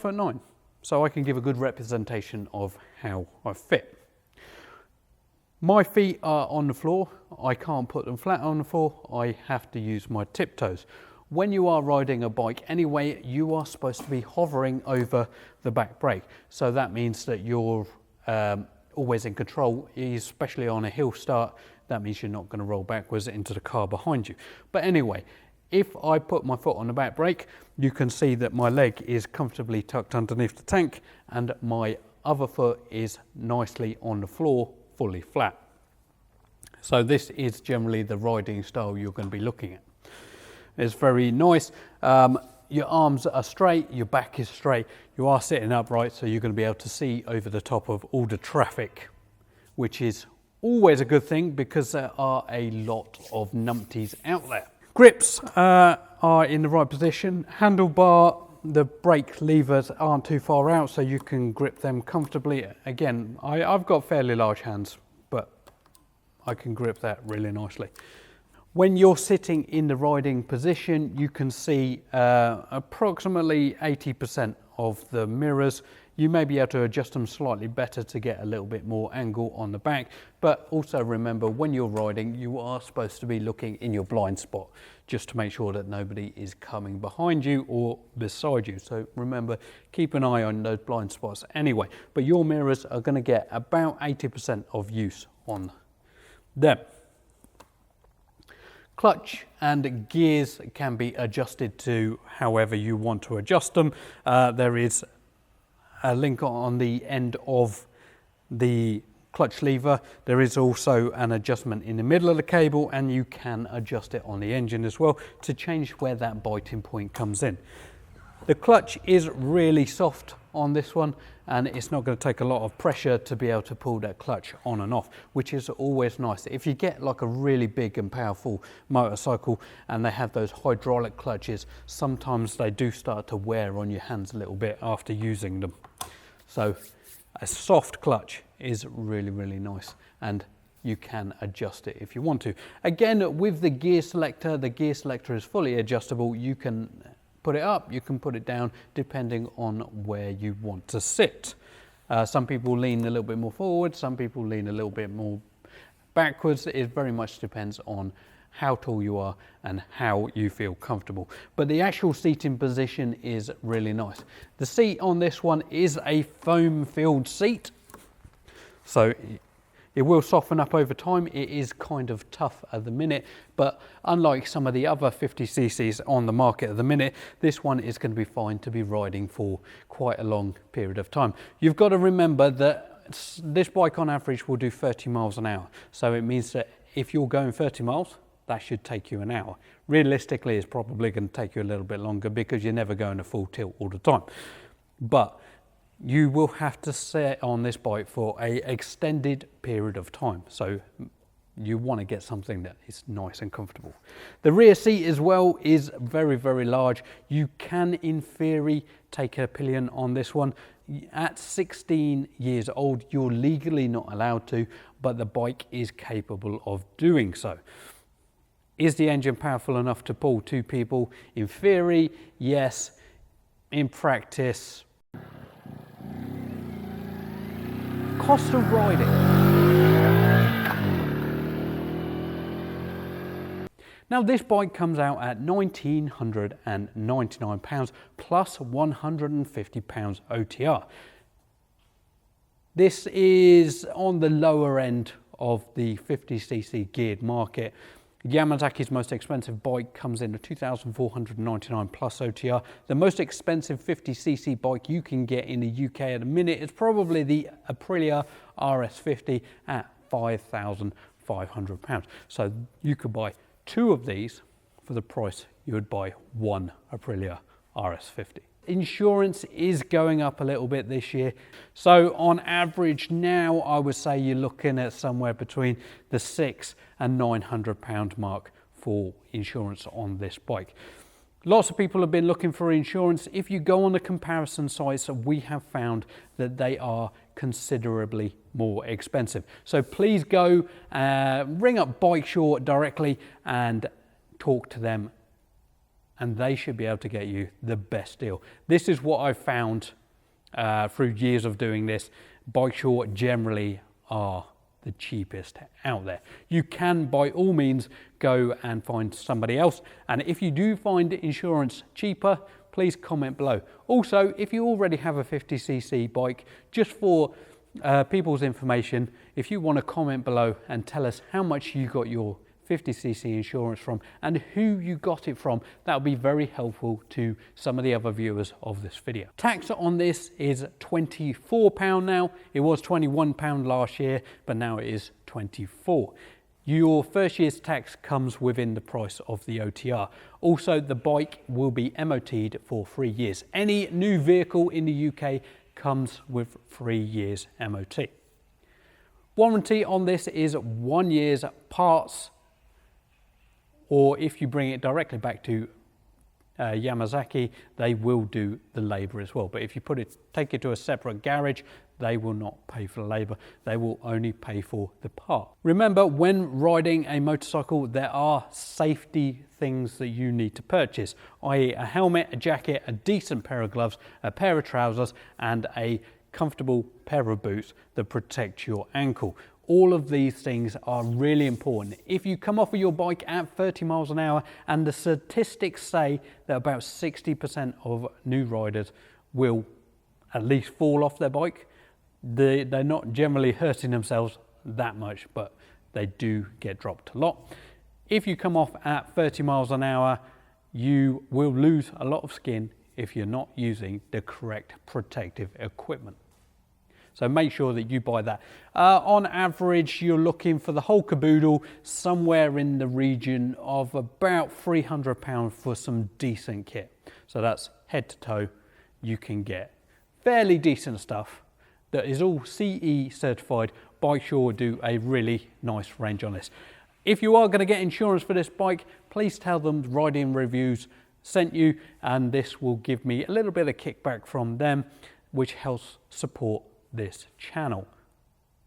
5'9", so I can give a good representation of how I fit. My feet are on the floor. I can't put them flat on the floor. I have to use my tiptoes. When you are riding a bike anyway, you are supposed to be hovering over the back brake. So that means that you're always in control, especially on a hill start. That means you're not going to roll backwards into the car behind you. But anyway, if I put my foot on the back brake, you can see that my leg is comfortably tucked underneath the tank and my other foot is nicely on the floor, fully flat. So this is generally the riding style you're going to be looking at. It's very nice. Your arms are straight, your back is straight, you are sitting upright, so you're going to be able to see over the top of all the traffic, which is always a good thing because there are a lot of numpties out there. Grips are in the right position. Handlebar, the brake levers aren't too far out, so you can grip them comfortably. Again, I've got fairly large hands, but I can grip that really nicely. When you're sitting in the riding position, you can see approximately 80% of the mirrors. You may be able to adjust them slightly better to get a little bit more angle on the back, but also remember when you're riding, you are supposed to be looking in your blind spot just to make sure that nobody is coming behind you or beside you. So remember, keep an eye on those blind spots anyway, but your mirrors are going to get about 80% of use on them. Clutch and gears can be adjusted to however you want to adjust them. There is a link on the end of the clutch lever. There is also an adjustment in the middle of the cable, and you can adjust it on the engine as well to change where that biting point comes in. The clutch is really soft on this one, and it's not going to take a lot of pressure to be able to pull that clutch on and off, which is always nice. If you get like a really big and powerful motorcycle and they have those hydraulic clutches, sometimes they do start to wear on your hands a little bit after using them. So a soft clutch is really, really nice, and you can adjust it if you want to. Again, with the gear selector is fully adjustable. You can put it up, you can put it down, depending on where you want to sit. Some people lean a little bit more forward, some people lean a little bit more backwards. It very much depends on how tall you are and how you feel comfortable. But the actual seating position is really nice. The seat on this one is a foam-filled seat, so it will soften up over time. It is kind of tough at the minute, but unlike some of the other 50cc's on the market at the minute, this one is going to be fine to be riding for quite a long period of time. You've got to remember that this bike on average will do 30 miles an hour. So it means that if you're going 30 miles, that should take you an hour. Realistically, it's probably going to take you a little bit longer because you're never going to full tilt all the time. But you will have to sit on this bike for an extended period of time. So you want to get something that is nice and comfortable. The rear seat as well is very, very large. You can, in theory, take a pillion on this one. At 16 years old, you're legally not allowed to, but the bike is capable of doing so. Is the engine powerful enough to pull two people? In theory, yes. In practice, cost of riding. Now this bike comes out at £1,999 plus £150 OTR. This is on the lower end of the 50cc geared market. Yamasaki's most expensive bike comes in at £2,499 plus OTR. The most expensive 50cc bike you can get in the UK at the minute is probably the Aprilia RS50 at £5,500. So you could buy two of these for the price you would buy one Aprilia RS50. Insurance is going up a little bit this year. So on average now, I would say you're looking at somewhere between the £600 and £900 mark for insurance on this bike. Lots of people have been looking for insurance. If you go on the comparison sites, we have found that they are considerably more expensive. So please go ring up Bike Shore directly and talk to them and they should be able to get you the best deal. This is what I've found through years of doing this. Bike short generally are the cheapest out there. You can by all means go and find somebody else, and if you do find insurance cheaper, please comment below. Also, if you already have a 50cc bike, just for people's information, if you want to comment below and tell us how much you got your 50cc insurance from and who you got it from, that will be very helpful to some of the other viewers of this video. Tax on this is £24 now. It was £21 last year, but now it is £24. Your first year's tax comes within the price of the OTR. Also, the bike will be MOT'd for 3 years. Any new vehicle in the UK comes with 3 years MOT. Warranty on this is 1 year's parts, or if you bring it directly back to Yamasaki, they will do the labour as well. But if you take it to a separate garage, they will not pay for the labour. They will only pay for the part. Remember, when riding a motorcycle, there are safety things that you need to purchase, i.e. a helmet, a jacket, a decent pair of gloves, a pair of trousers, and a comfortable pair of boots that protect your ankle. All of these things are really important. If you come off of your bike at 30 miles an hour, and the statistics say that about 60% of new riders will at least fall off their bike, they're not generally hurting themselves that much, but they do get dropped a lot. If you come off at 30 miles an hour, you will lose a lot of skin if you're not using the correct protective equipment. So make sure that you buy that. On average, you're looking for the whole caboodle somewhere in the region of about £300 for some decent kit. So that's head to toe. You can get fairly decent stuff that is all CE certified. Bike Shore do a really nice range on this. If you are going to get insurance for this bike, please tell them Riding Reviews sent you, and this will give me a little bit of kickback from them, which helps support this channel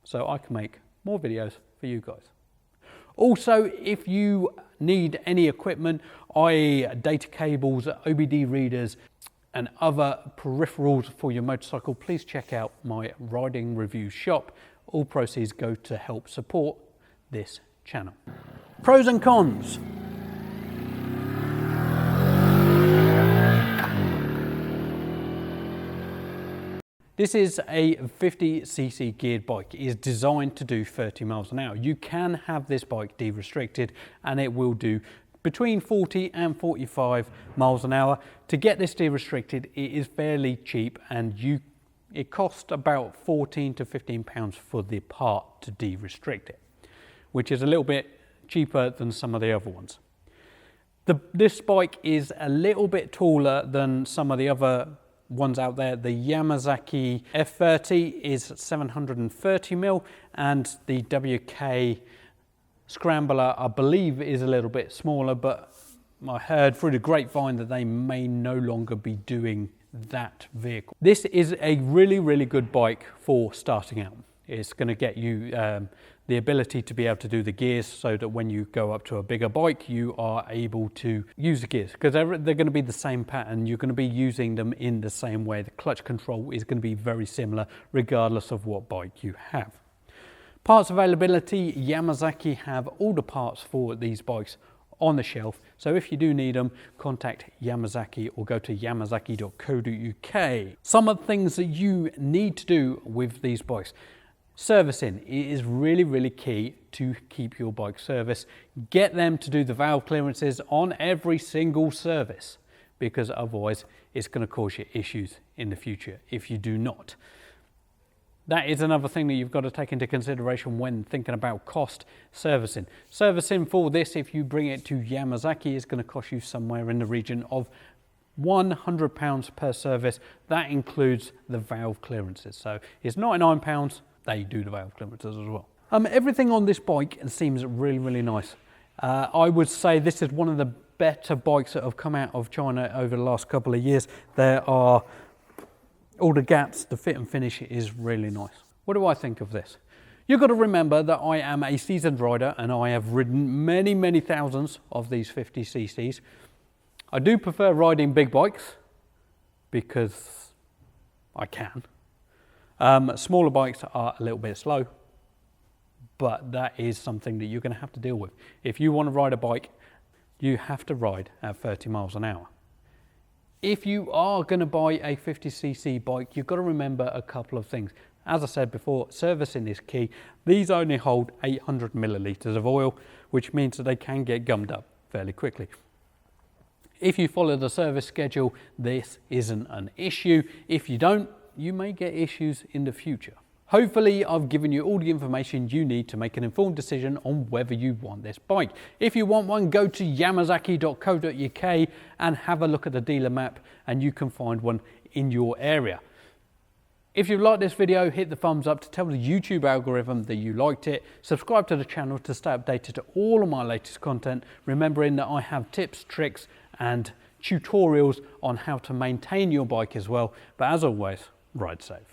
so I can make more videos for you guys. Also, if you need any equipment, i.e. data cables, OBD readers and other peripherals for your motorcycle, please check out my Riding Review shop. All proceeds go to help support this channel. Pros and cons. This is a 50cc geared bike. It is designed to do 30 miles an hour. You can have this bike de-restricted and it will do between 40 and 45 miles an hour. To get this de-restricted, it is fairly cheap, and it costs about 14 to 15 pounds for the part to de-restrict it, which is a little bit cheaper than some of the other ones. This bike is a little bit taller than some of the other ones out there. The Yamasaki F30 is 730mm, and the WK Scrambler, I believe, is a little bit smaller, but I heard through the grapevine that they may no longer be doing that vehicle. This is a really, really good bike for starting out. It's going to get you the ability to be able to do the gears, so that when you go up to a bigger bike, you are able to use the gears, because they're going to be the same pattern. You're going to be using them in the same way. The clutch control is going to be very similar regardless of what bike you have. Parts availability, Yamasaki have all the parts for these bikes on the shelf. So if you do need them, contact Yamasaki or go to yamasaki.co.uk. Some of the things that you need to do with these bikes. Servicing, it is really, really key to keep your bike serviced. Get them to do the valve clearances on every single service, because otherwise it's going to cause you issues in the future if you do not. That is another thing that you've got to take into consideration when thinking about cost. Servicing. Servicing for this, if you bring it to Yamasaki, is going to cost you somewhere in the region of £100 per service. That includes the valve clearances. So it's £99. They do the valve clearances as well. Everything on this bike seems really, really nice. I would say this is one of the better bikes that have come out of China over the last couple of years. There are all the gaps, the fit and finish is really nice. What do I think of this? You've got to remember that I am a seasoned rider, and I have ridden many, many thousands of these 50cc's. I do prefer riding big bikes because I can. Smaller bikes are a little bit slow, but that is something that you're going to have to deal with. If you want to ride a bike, you have to ride at 30 miles an hour. If you are going to buy a 50cc bike, you've got to remember a couple of things. As I said before, servicing is key. These only hold 800 millilitres of oil, which means that they can get gummed up fairly quickly. If you follow the service schedule, this isn't an issue. If you don't, you may get issues in the future. Hopefully, I've given you all the information you need to make an informed decision on whether you want this bike. If you want one, go to yamasaki.co.uk and have a look at the dealer map, and you can find one in your area. If you liked this video, hit the thumbs up to tell the YouTube algorithm that you liked it. Subscribe to the channel to stay updated to all of my latest content, remembering that I have tips, tricks and tutorials on how to maintain your bike as well. But as always, ride safe.